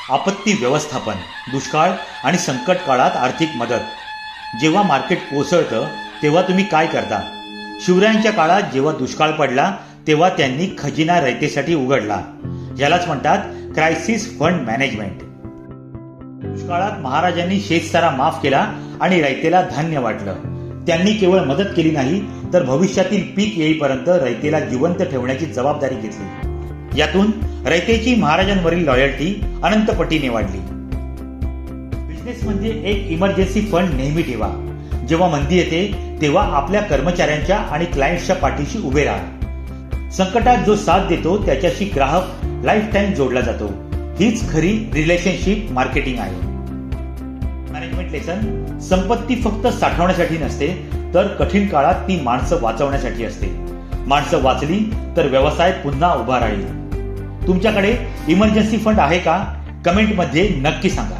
आपत्ती व्यवस्थापन, दुष्काळ आणि संकट काळात आर्थिक मदत. जेव्हा मार्केट कोसळतं तेव्हा तुम्ही काय करता? शिवरायांच्या काळात जेव्हा दुष्काळ पडला तेव्हा त्यांनी खजिना रयतेसाठी उघडला. यालाच म्हणतात क्रायसिस फंड मॅनेजमेंट. दुष्काळात महाराजांनी शेतसारा माफ केला आणि रयतेला धान्य वाटलं. त्यांनी केवळ मदत केली नाही तर भविष्यातील पीक येईपर्यंत रयतेला जिवंत ठेवण्याची जबाबदारी घेतली. यातून रयतेची महाराजांवरील लॉयल्टी अनंत पटीने वाढली. बिझनेस म्हणजे एक इमर्जन्सी फंड नेहमी ठेवा. जेव्हा मंदी येते तेव्हा आपल्या कर्मचाऱ्यांच्या आणि क्लायंट्सच्या पाठीशी उभे राहा. संकटात जो साथ देतो त्याच्याशी ग्राहक लाईफ टाईम जोडला जातो. हीच खरी रिलेशनशिप मार्केटिंग आहे. मॅनेजमेंट लेसन: संपत्ती फक्त साठवण्यासाठी नसते तर कठीण काळात ती माणसं वाचवण्यासाठी असते. माणसं वाचली तर व्यवसाय पुन्हा उभा राहील. तुमच्याकडे इमर्जन्सी फंड आहे का? कमेंटमध्ये नक्की सांगा.